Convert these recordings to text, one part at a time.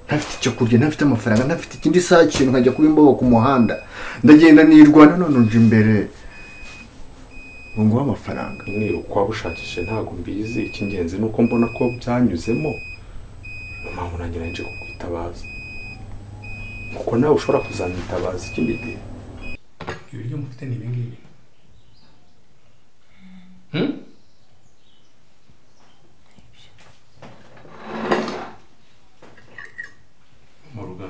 ntafite icyo kurya, ntafite amafaranga, ntafite ikindi saa kintu nkajya kuba imboho ku muhanda, ndagenda nirwana none uje imbere ngo nguhe amafaranga. Ni uko wabushakishe ntabwo mbizi, icy'ingenzi ni uko mbona ko byanyuzemo, niyo mpamvu nanjye nje kukwitabaza, kuko nawe ushobora kuzanyitabaza ikindi gihe. Ibiryo mufite ni ibingibi. Murugo.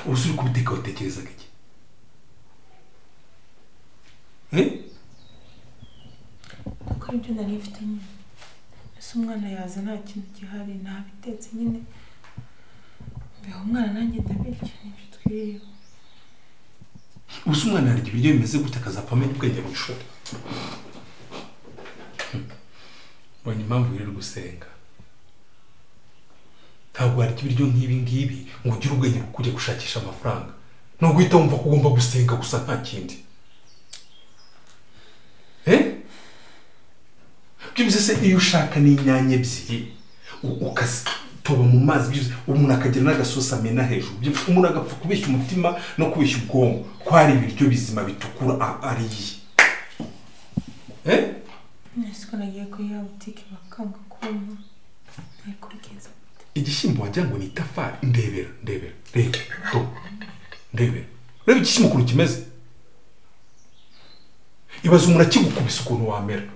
Usuri kubiteka utekerezaga iki? Kuko ibyo nari mfite nyine. Ese umwana yaza nta kintu gihari, ntabitetse nyine. Mbeho umwana nanjye ndabirya n'ibyo twiriwe. Ubusa umwana yarya ibiryo bimeze gutya akazapfa amenya ubwenge mu ishuri. Mbonye impamvu uri gusenga. Ntabwo warya ibiryo nk'ibi ngibi ngo ugire ubwenge bwo kujya gushakisha amafaranga. No guhita wumva ko ugomba gusenga gusa nta kindi. Byuze se iyo ushaka n'inyanya ebyiri ukazitoba mu mazi byuze umuntu akagira n'agasosi amena hejuru. Byuze umuntu agapfa kubeshya umutima no kubeshya ubwonko ko hari ibiryo bizima bitukura ariye. Nese ko nagiye kuri ya butike bakanga kumpa. Ariko bigenze igishyimbo wagira ngo ni itafari. Ndebera reba igishyimbo ukuntu kimeze. Ibaze umuntu akigukubise ukuntu wamera.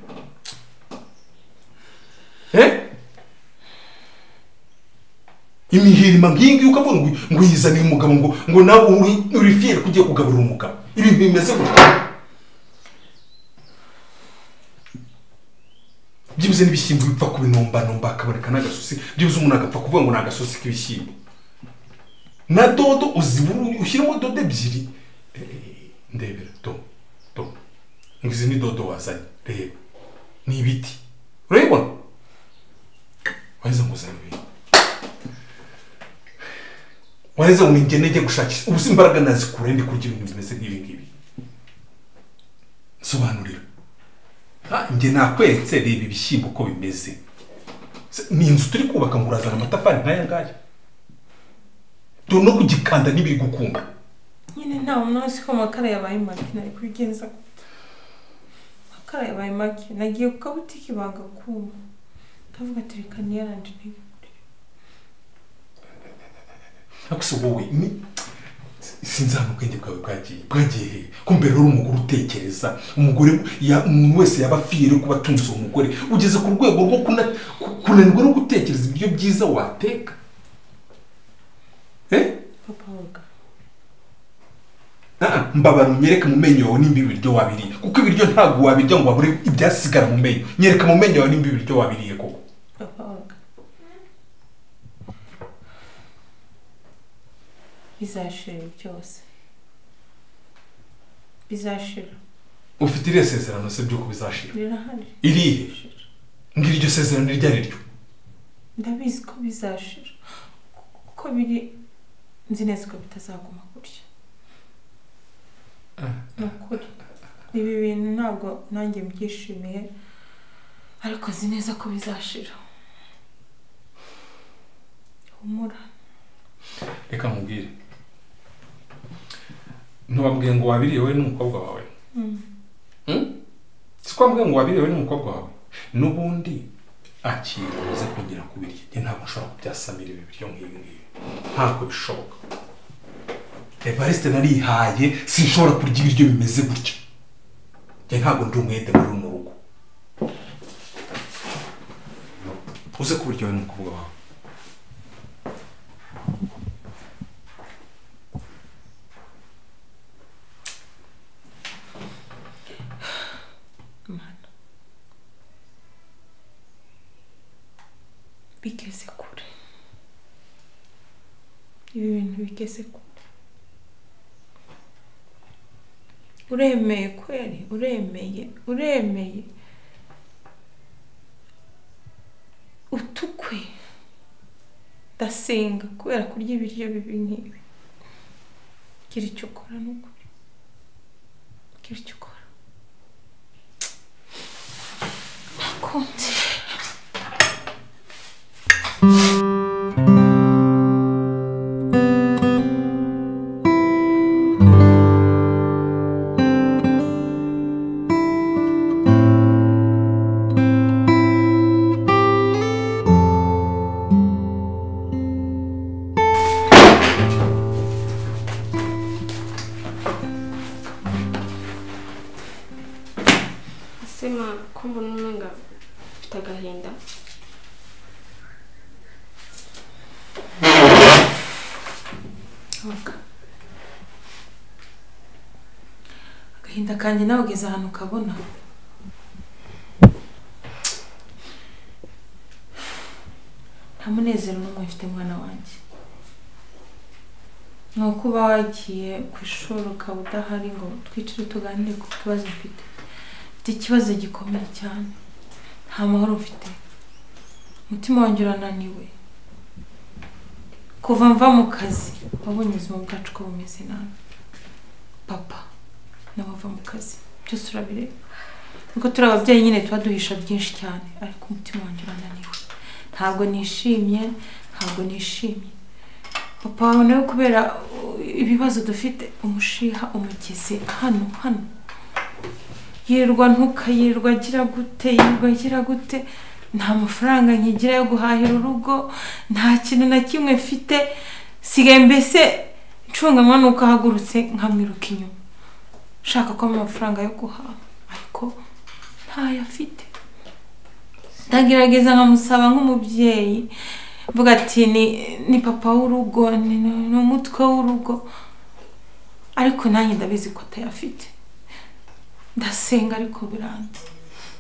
Imihirima nk'ingi ukavuga ngo yizaniye umugabo ngo nawe uri fier kugiye kugaburira umugabo. Ibi bimeze gutya. Byibuze n'ibishyimbo bipfa kubinomba akaboneka n'agasosi. Byibuze umuntu agapfa kuvuga ngo ni agasosi k'ibishyimbo. Na dodo uziburu ushyiramo dodo ebyiri. Ndebera ngizi ni dodo wazanye. Reba ni ibiti. Urabibona? Waheza ngo uzane ibintu. Waheza ngo ingene njye gushakisha. Ubusa imbaraga nazikura ndi kurya ibintu bimeze nk'ibi ngibi. Sobanurira. Nge nakweretse reba ibishyimbo uko bimeze. Ni inzu turi kubaka ngo urazana amatafari nk'aya ngaya. Dore no kugikanda n'ibiri gukunda. nyine nta umunsi ko amakara yabaye make nari kubigenza gute. Amakara yabaye make nagiye ku kabutiki banga kuma. Ndavuga ati reka niyaranje ntibigure. Akuse wowe ni sinzana ubwenge bwawe bwagiye kumbera uri umugore utekereza umugore umuntu wese yaba afire kuba atunze umugore ugeze ku rwego rwo kunanirwa no gutekereza ibyo byiza wateka. Papa OLGA mbabara unyereke mu menyo yawe nimba ibiryo wabiriye kuko ibiryo ntabwo wabirya ngo wabure ibyasigara mu menyo. Nyereka mu menyo yawe nimba ibiryo wabiriye koko. Papa OLGA bizashira byose bizashira. Ufite iriya sezerano se by'uko bizashira? Rirahari. Irihe? Ngira iryo sezerano ryari ryo? Ndabizi ko bizashira ko biri nzi neza ko bitazaguma gutya. Nukuri ibi bintu ntabwo nanjye mbyishimiye ariko nzi neza ko bizashira. Humura. Reka mubwire ntubabwiye ngo wabiriye wowe n'umukobwa wawe. Sikwambwiye ngo wabiriye wowe n'umukobwa wawe n'ubundi akira uze kugira kubirya. Njye ntabwo nshobora kubyasamira ibi biryo nk'ibi ngibi ntabwo bishoboka. Evariste narihaye sinshobora kurya ibiryo bimeze gutya. Njye ntabwo ndi umwete muri runo rugo. Uze kubirya wowe n'umukobwa wawe. bigeze kure ibi bintu bigeze kure uremeye kweri uremeye utukwe ndasenga kubera kurya ibiryo bibi nk'ibi gira icyo ukora n'ukuri gira icyo ukora nakunze sema kumva n'umenga ufite agahinda agahinda kanjye nawe ugeze ahantu ukabona nta munezero n'umwe mfite mwana wanjye ni uko uba wagiye ku ishuri ukaba udahari ngo twicire tuganire ku kibazo mfite ikibazo gikomeye cyane nta mahoro mfite umutima wanjye urananiwe kuva mva mu kazi wabonye ubuzima bwacu ko bumeze nabi papa nawe ava mu kazi byose urabireba nuko turi ababyeyi nyine tuba duhisha byinshi cyane ariko umutima wanjye urananiwe ntabwo nishimye papa wawe nawe kubera ibibazo dufite umushiha umugeze hano yirwa ntukayirwa agira gute nta mafaranga nkigira yo guhahira urugo nta kintu na kimwe mfite sigaye mbese ncunganwa nuko ahagurutse nkamwiruka inyuma shaka ko amafaranga yo guhaha ariko ntayo afite ndagerageza nkamusaba nk'umubyeyi mvuga ati ni papa w'urugo ni umutwe w'urugo ariko nanjye ndabizi ko atayafite ndasenga ariko biranga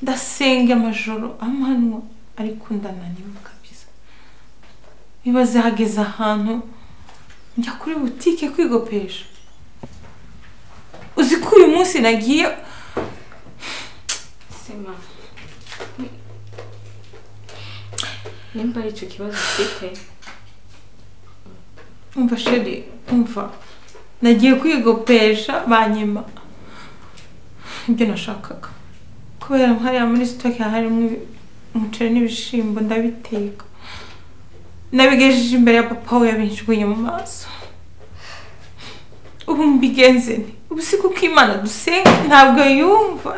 ndasenga amajoro amanywa ariko ndananiwe kabisa bibaze hageze ahantu njya kuri butike kwigopesha uzi ko uyu munsi nagiye sema nimba ari icyo kibazo ufite umva sheri nagiye kwigopesha banyima ibyo nashakaga kubera hariya muri sitoke harimo umuceri n'ibishimbo ndabiteka nabigejeje imbere ya papa we yabinjugunye mu maso ubu mbigenze nti ubu si kuko Imana dusenga ntabwo yumva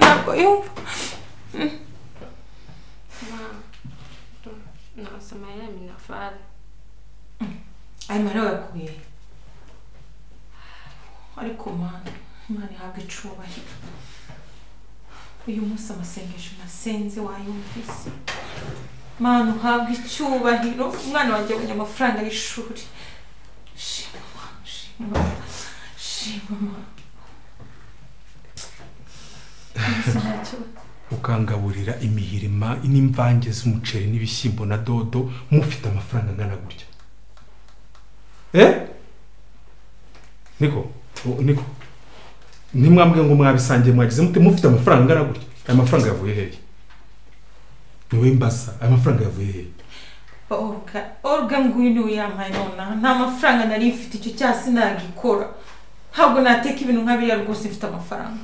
nasema ya minerval ay mara wakuye ariko Imana ihabwa icubahiro uyu munsi amasengesho nasenze wayumvise Mana uhabwa icyubahiro umwana wanjye abonye amafaranga y'ishuri shima ukangaburira imihirima n'imvange z'umuceri n'ibishyimbo na dodo mufite amafaranga angana gutya niko nimwambwe ngo mwabisangiye mwagize mute mufite amafaranga angana gutya aya mafaranga yavuye hehe niwe mbaza aya mafaranga yavuye hehe Olga ngwino yampaye nona nta mafaranga nari mfite icyo cyasi nagikora ntabwo nateka ibintu nk'abiriya rwose mfite amafaranga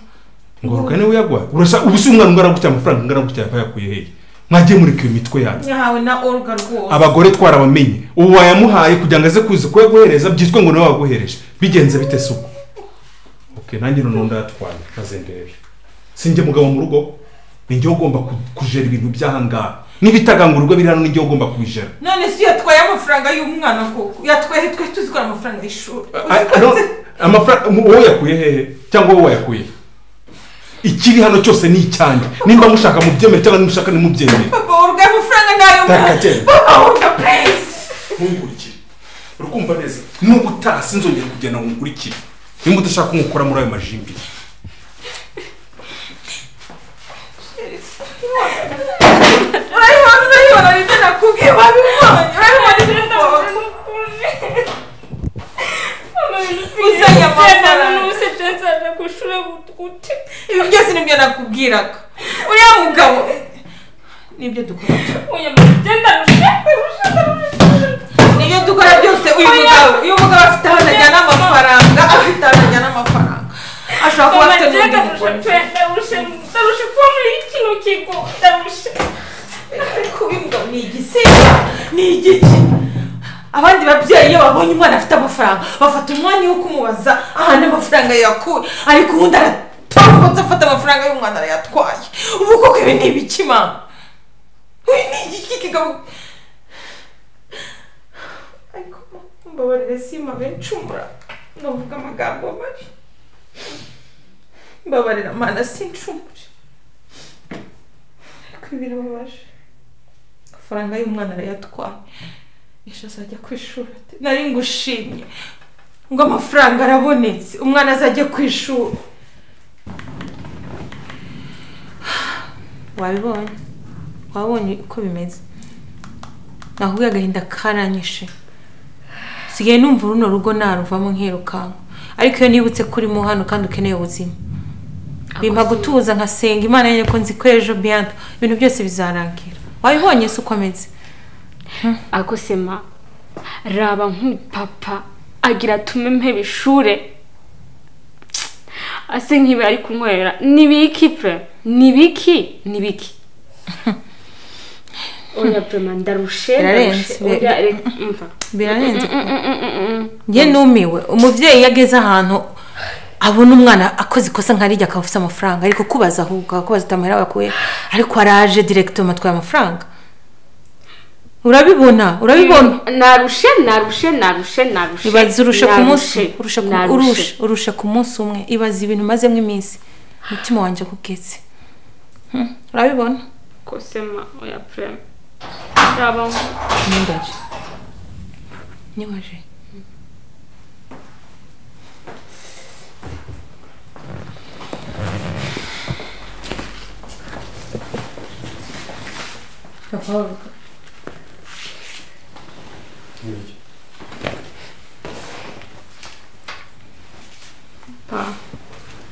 ngo Olga niwe yagwa urasa ubusi umwana ungana gutya amafaranga angana gutya yakuye hehe mwagiye muri kiyo mitwe yanjye yahawe na Olga rwose abagore twarabamenye ubu wayamuhaye kugira ngo aze kuzi ko yaguhereza byitwe ngo nawe waguhereje bigenze bite suko nanjye none ndatwaye kazendere sinjye mugabo mu rugo ninjye ugomba kujera ibintu byahangara nibitagangurwa biri hano ninjye ugomba kubijera none si yatwaye amafaranga y'umwana koko yatwaye twe tuzikora amafaranga y'ishuri amafaranga wowe yakuye hehe cyangwa wowe yakuye ikiri hano cyose ni icyanjye nimba mushaka mu byemere cyangwa nimushaka ni mu byemere papa urga amafaranga nayo papa urga please nkurikire urukumva neza n'ubutasi nzongera kugenda nkurikire nimba udashaka kumukora muri ayo majimbi urayibona ibyo nakubwiye wabibona nakubwiraga uriya mugabo nibyo dukora oya bagenda nibyo dukora byose uyu mugabo afite aho ajyana amafaranga ashobora kuba afite ndarushe kuba muri kino kigo ndarushe kubimbwa ni igiki abandi babyeyi iyo babonye umwana afite amafaranga bafata umwanya wo kumubaza ahantu amafaranga yakuye ariko ubundi aratambutse afata amafaranga y'umwana arayatwaye ubu koko ibi ni ibiki mama ni igiki kigabo ariko mbabarire sima bencumura ndavuga amagambo mabi mbabarira mana sincumure ariko ibi birababaje amafaranga y'umwana arayatwaye isha azajya ku ishuri nari ngushimye ngo amafaranga arabonetse umwana azajya ku ishuri wabonye uko bimeze nakubwiye agahinda karanyishe sigaye numva runo rugo naruvamo nkirukanka ariko iyo nibutse kuri mu hano kandi ukeneye ubuzima bimpa gutuza nkasenga imana nyine ko nzi ko ejo biyanto ibintu byose bizarangira wabibonye se uko ameze ako sema raba nk'umupapa agira atume mpeba ishure ase nk'ibi ari kunywera nibiki pe nibiki oya prema ndarushe birarenze nge numiwe umuvyeyi yageze ahantu abona umwana akoze ikosa nkarijya akafisa amafaranga ariko kubaza ahubwo akubaza tamahera wakuye ariko araje directement atwaye amafaranga urabibona narushe ibaze urushe ku munsi umwe ibaze ibintu mazemo iminsi mutima wanje kugeze urabibona ko sema oya prema raba nindaje niwaje Papa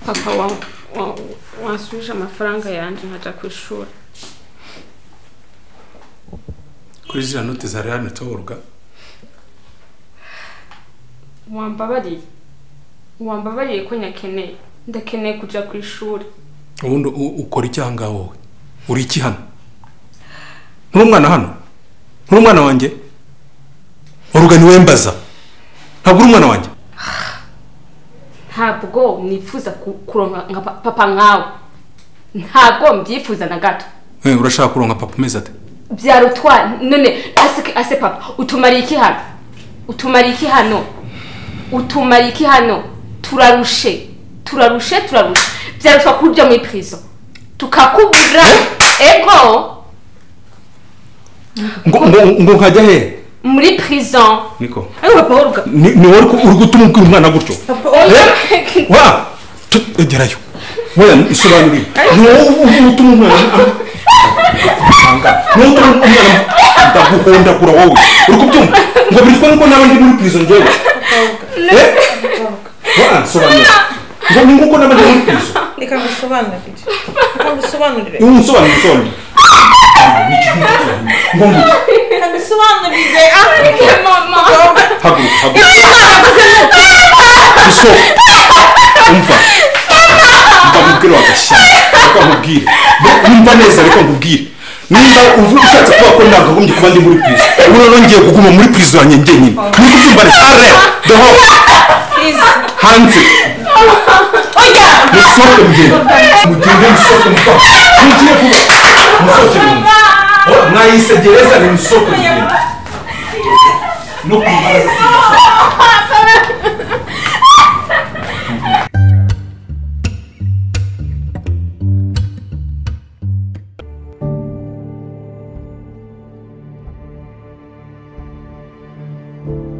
papa wasubije amafaranga yanje nkaja ku ishuri kuri ziriya note zari handitseho OLGA wambabariye ko nyakeneye ndakeneye kuja ku ishuri ubundi ukora iki ahangaha wowe uri iki hano nturi umwana hano nturi umwana wanjye OLGA niwe mbaza ntabwo uri umwana wanjye ntabwo nifuza kuronka nka papa nkawe ntabwo mbyifuza na gato urashaka kuronka papa umeze ate byarutwa none ase papa utumariye iki hano turarushe byarutwa kurya muri prison tukakubura ego ngo nkajya he muri prison niko papa OLGA ni wowe uri gutuma ubwira umwana gutyo wa gerayo weya isobanurire ni wowe utuma umwana ndaguhondagura wowe uri kubyumva ngo bitwa nuko nawe ndi muri prison njyewe sobanura ngo ni nguko nawe ndi muri prison reka ngusobanurire umusobanurire ngusobanurire mama haguruka umva ndamubwira wagashyira reka nkubwire nimba neza reka nkubwire nimba ushatse kuba ko nagagombye kuba ndi muri prison ubu rero ngiye kuguma muri prison yanjye njyenyine niko kubyumva neza deho hanze musohoke mugende musohoke mugiye vuba musohoke mwayisegereza ni musohoke mugende no kumaraza you.